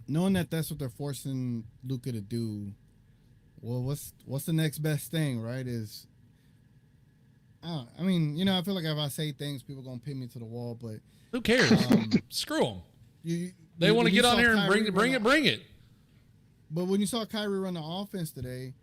knowing that that's what they're forcing Luka to do, well, what's the next best thing, right? I feel like if I say things, people are going to pin me to the wall, but who cares? Screw them. They want to get on here and bring it. But when you saw Kyrie run the offense today,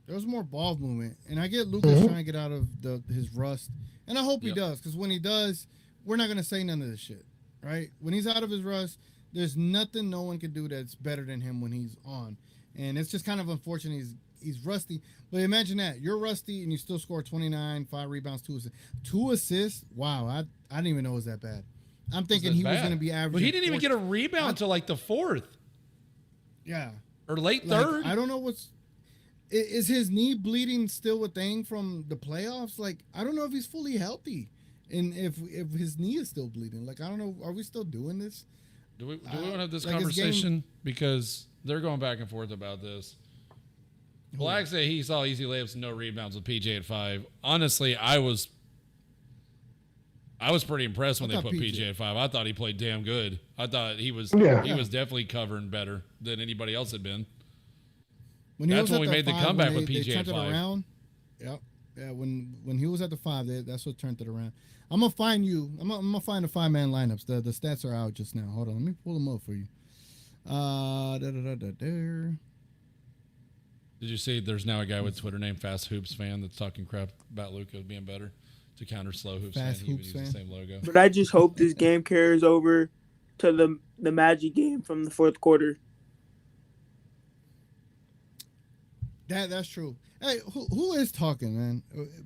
there was more ball movement. And I get Luka's trying to get out of his rust. And I hope he does, because when he does, we're not going to say none of this shit, right? When he's out of his rust, there's nothing no one can do that's better than him when he's on. And it's just kind of unfortunate he's rusty. But imagine that. You're rusty and you still score 29, 5 rebounds, 2 assists. 2 assists? Wow, I didn't even know it was that bad. I'm thinking he was going to be average. But he didn't even get a rebound until like the 4th. Yeah. Or late 3rd. I don't know is his knee bleeding still a thing from the playoffs? Like, I don't know if he's fully healthy and if his knee is still bleeding. Like, I don't know. Are we still doing this? Do we want to have this conversation? Because they're going back and forth about this. Black said he saw easy layups and no rebounds with PJ at 5. Honestly, I was pretty impressed when they put PJ at 5. I thought he played damn good. I thought he was definitely covering better than anybody else had been. That's when we made the comeback with PJ at 5. Yep. Yeah, when he was at the 5, that's what turned it around. I'm gonna find you. I'm gonna find the 5-man lineups. The stats are out just now. Hold on, let me pull them up for you. Did you see there's now a guy with Twitter named Fast Hoops Fan that's talking crap about Luka being better to counter Slow Hoops Fan? He would use the same logo. But I just hope this game carries over to the Magic game from the 4th quarter. That's true. Hey, who is talking, man?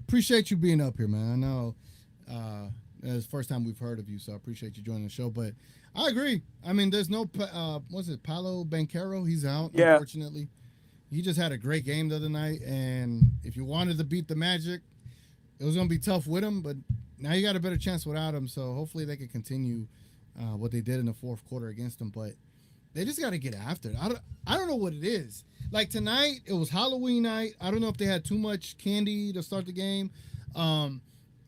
Appreciate you being up here, man. I know it's the first time we've heard of you, so I appreciate you joining the show. But I agree. I mean, there's no Paolo Banchero? He's out, unfortunately. He just had a great game the other night, and if you wanted to beat the Magic, it was going to be tough with him, but now you got a better chance without him, so hopefully they can continue what they did in the 4th quarter against him, but they just got to get after it. I don't know what it is. Like tonight, it was Halloween night. I don't know if they had too much candy to start the game.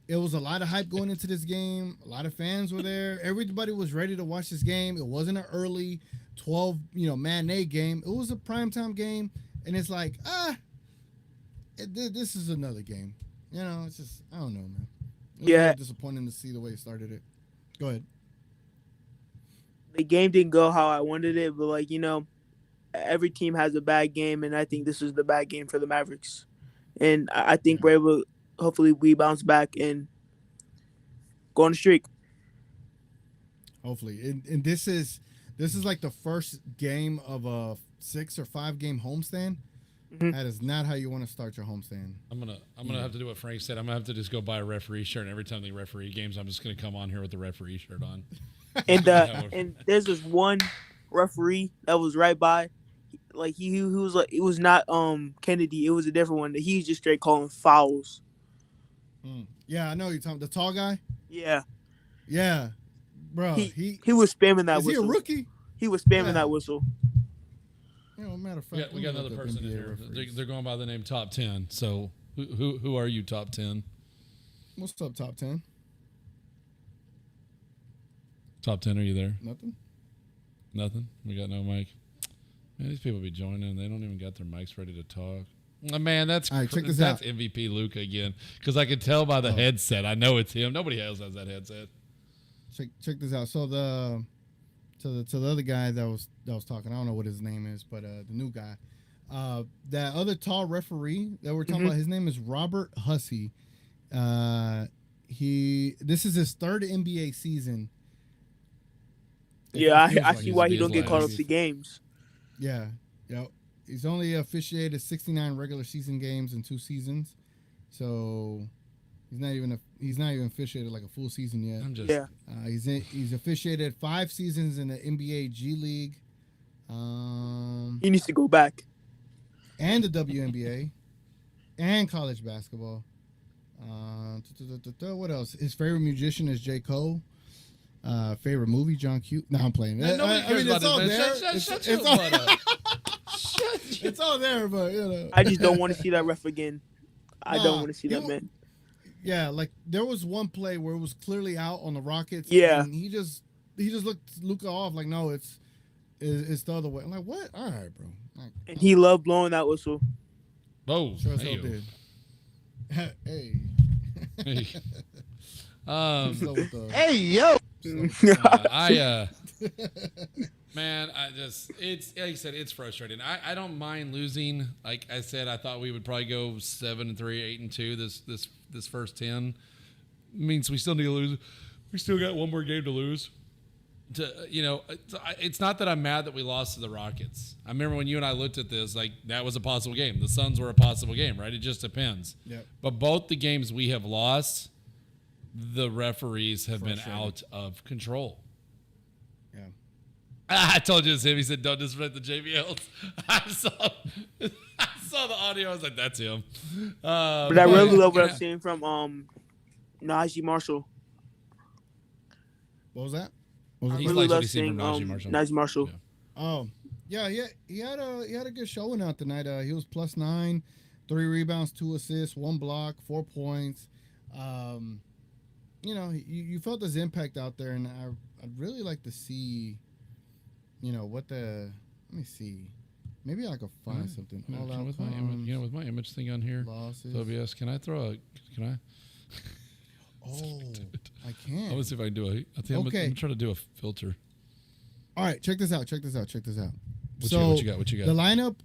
It was a lot of hype going into this game. A lot of fans were there. Everybody was ready to watch this game. It wasn't an early 12, matinee game. It was a primetime game, and it's like, this is another game. It's just, I don't know, man. It was really disappointing to see the way it started it. Go ahead. The game didn't go how I wanted it, but every team has a bad game, and I think this was the bad game for the Mavericks. And I think we're able, hopefully we bounce back and go on a streak. Hopefully. And this is like the first game of a 6 or 5 game homestand. Mm-hmm. That is not how you want to start your homestand. I'm gonna have to do what Frank said. I'm gonna have to just go buy a referee shirt, and every time they referee games, I'm just gonna come on here with the referee shirt on. And there's this one referee that was right by, like he was like, it was not Kennedy, it was a different one. He was just straight calling fouls. Yeah, I know you're talking the tall guy. Yeah, bro. He was spamming that whistle. Is he a rookie? He was spamming that whistle. Matter of fact, we got another person in here. They're going by the name Top 10. So who are you, Top 10? What's up, Top 10? Top 10, are you there? Nothing. We got no mic. Man, these people be joining. They don't even got their mics ready to talk. Man, that's all right, check this out. MVP Luka again. Because I can tell by the headset. I know it's him. Nobody else has that headset. Check this out. So the other guy that was talking, I don't know what his name is, but the new guy, That other tall referee that we're talking Mhm. about, his name is Robert Hussey. This is his third NBA season. Yeah, It feels I like see it's why he been don't get called up previous. to games. Yeah, yep. He's only officiated 69 regular season games in 2 seasons, so he's not even officiated like a full season yet. I'm just. Yeah, He's officiated 5 seasons in the NBA G League, he needs to go back. and the WNBA, and college basketball. What else? His favorite musician is J. Cole. Favorite movie, John Q. No, I'm playing. Man, nobody cares about it's all this, man. there. Shut your butt up. Shut your It's all there, but you know. I just don't want to see that ref again. I Nah, don't want to see he that wa- man. Yeah, like there was one play where it was clearly out on the Rockets. Yeah. and he just looked Luka off like, no, it's the other way. I'm like, what? All right, bro. Like, And he loved blowing that whistle. Whoa. sure as Hey, hell did. Hey. hey. So with the- Hey, yo. Man, it's like you said, it's frustrating. I don't mind losing. Like I said, I thought we would probably go 7-3, 8-2. This first 10 means we still need to lose. We still got one more game to lose. It's not that I'm mad that we lost to the Rockets. I remember when you and I looked at this, like that was a possible game. The Suns were a possible game, right? It just depends. Yep. But both the games we have lost, the referees have been Frustrating. out of control. Yeah. I told you it's him. He said, "Don't disrespect the JBLs." I saw the audio. I was like, "That's him." But I really love what yeah. I'm seeing from Najee Marshall. What was that? What was I it? He's really likes what love he's seen seeing from Najee Marshall. Najee Marshall. Yeah. Oh, yeah. He had a good showing out tonight. He was +9, 3 rebounds, 2 assists, 1 block, 4 points. You felt his impact out there, and I'd really like to see, what the. Let me see. Maybe I could find something. All with outcomes, with my image thing on here. losses. OBS, can I throw a? Can I? Oh, I I can. want to see if I can do a. I think I'm Okay. gonna try to do a filter. All right, check this out. What you got? What you The got? lineup,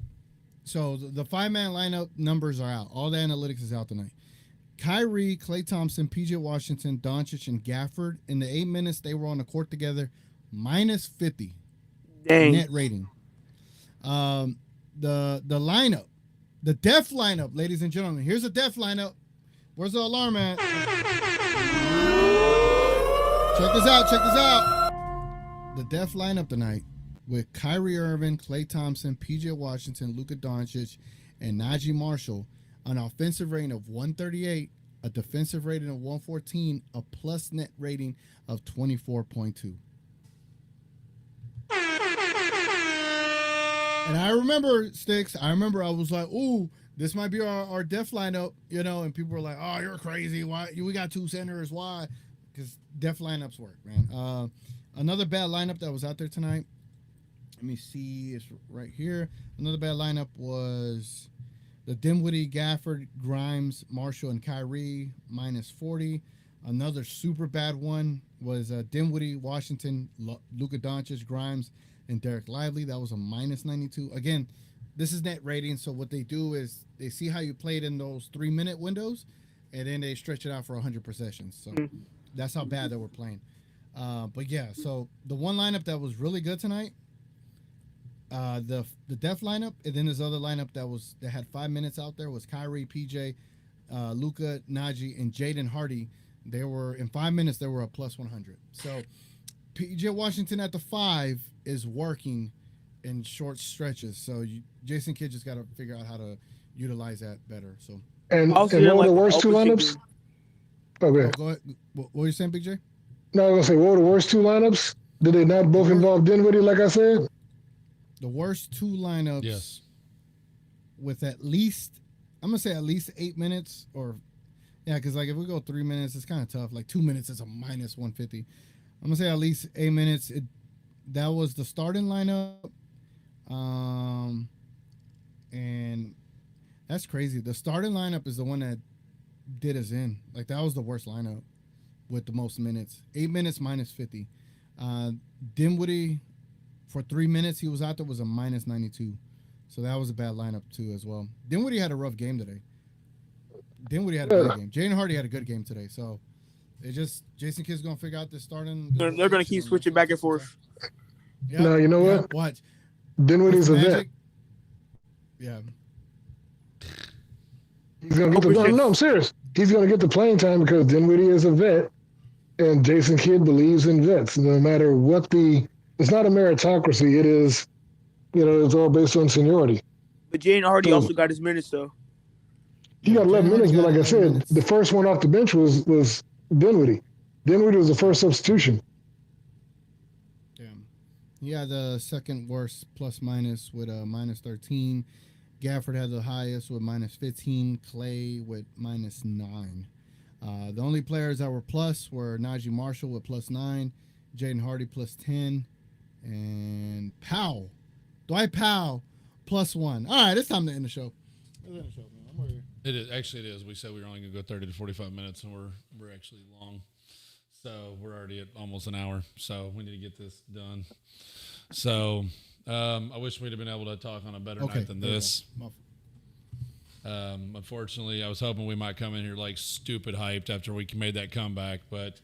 so the 5-man lineup numbers are out. All the analytics is out tonight. Kyrie, Klay Thompson, PJ Washington, Doncic, and Gafford. In the 8 minutes they were on the court together, -50 Dang. net rating. The lineup, the def lineup, ladies and gentlemen. Here's a def lineup. Where's the alarm at? Check this out. The def lineup tonight with Kyrie Irving, Klay Thompson, PJ Washington, Luka Doncic, and Najee Marshall. An offensive rating of 138, a defensive rating of 114, a plus net rating of 24.2. And I remember, Stix, I was like, ooh, this might be our def lineup, and people were like, oh, you're crazy. Why? We got 2 centers. Why? Because def lineups work, man. Another bad lineup that was out there tonight. Let me see. It's right here. Another bad lineup was the Dinwiddie, Gafford, Grimes, Marshall, and Kyrie, -40. Another super bad one was Dinwiddie, Washington, Luka Doncic, Grimes, and Derek Lively. That was a -92. Again, this is net rating, so what they do is they see how you played in those 3-minute windows, and then they stretch it out for 100 possessions. So that's how bad they were playing. But yeah, so the one lineup that was really good tonight, the def lineup, and then this other lineup that had 5 minutes out there was Kyrie, PJ, Luka, Najee, and Jaden Hardy. They were in 5 minutes. They were a +100. So PJ Washington at the 5 is working in short stretches. So Jason Kidd just got to figure out how to utilize that better. So And Also, what were like, the worst 2 opposite lineups? game. Oh, go ahead. go ahead. What were you saying, Big J? No, I was going to say, what were the worst 2 lineups? Did they not both involve Dinwiddie, like I said? The worst 2 lineups. Yes. With at least, I'm gonna say at least 8 minutes, or because like if we go 3 minutes, it's kind of tough. Like 2 minutes is a -150. I'm gonna say at least 8 minutes. That was the starting lineup, and that's crazy. The starting lineup is the one that did us in. Like that was the worst lineup with the most minutes. 8 minutes -50. Dinwiddie for 3 minutes he was out there was a -92. So that was a bad lineup too as well. Dinwiddie had a rough game today. Dinwiddie had a bad game. Jaden Hardy had a good game today. So it just Jason Kidd's gonna figure out this starting. They're going to keep switching back and forth. Yeah. No, you know yeah, what? Watch. Dinwiddie's a vet. Magic. Yeah. He's gonna get the. No, I'm serious. He's gonna get the playing time because Dinwiddie is a vet, and Jason Kidd believes in vets. No matter what it's not a meritocracy. It is, it's all based on seniority. But Jaden Hardy also got his minutes, though. He got 11 minutes, but like I said, minutes. the first one off the bench was Dinwiddie. Dinwiddie was the first substitution. Yeah. He had the second worst plus minus with a minus 13. Gafford had the highest with minus 15. Clay with minus 9. The only players that were plus were Najee Marshall with plus 9, Jaden Hardy plus 10, and Powell. Dwight Powell plus 1. All right, it's time to end the show. Let's end the show, man. I'm ready. It is actually it is. We said we were only gonna go 30 to 45 minutes, and we're actually long. So we're already at almost an hour. So we need to get this done. So I wish we'd have been able to talk on a better night than this. Unfortunately, I was hoping we might come in here like stupid hyped after we made that comeback, but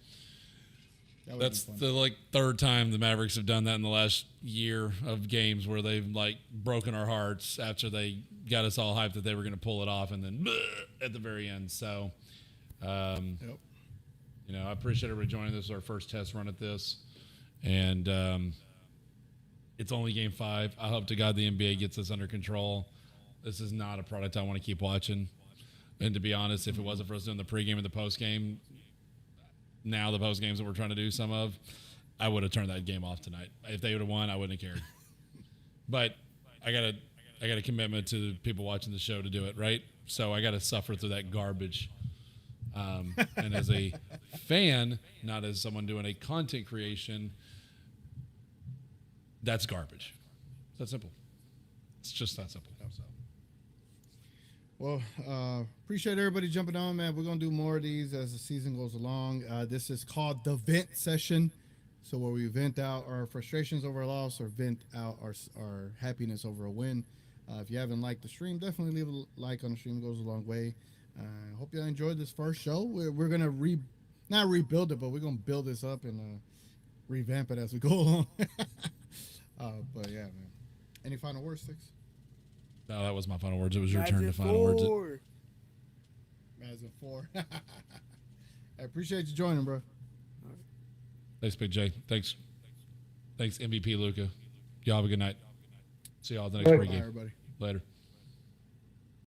that's the third time the Mavericks have done that in the last year of games where they've broken our hearts after they got us all hyped that they were going to pull it off and then at the very end. So, I appreciate everybody joining. This is our first test run at this, and it's only game 5. I hope to God the NBA gets this under control. This is not a product I want to keep watching. And to be honest, if it wasn't for us doing the pregame and the postgame, now the post games that we're trying to do some of, I would have turned that game off tonight. If they would have won, I wouldn't have cared. But I got a commitment to the people watching the show to do it, right? So I got to suffer through that garbage. And as a fan, not as someone doing a content creation, that's garbage. It's that simple. It's just that simple. So. Well, appreciate everybody jumping on, man. We're going to do more of these as the season goes along. This is called the vent session. So where we vent out our frustrations over a loss or vent out our happiness over a win. If you haven't liked the stream, definitely leave a like on the stream. It goes a long way. Hope you enjoyed this first show. We're going to not rebuild it, but we're going to build this up and revamp it as we go along. But yeah, man. Any final words, Stix? No, that was my final words. It was your turn to final words. Mavs in 4. I appreciate you joining, bro. Thanks, Big J. Thanks, MVP Luka. Y'all have a good night. See y'all at the next pregame. Bye, everybody. Later.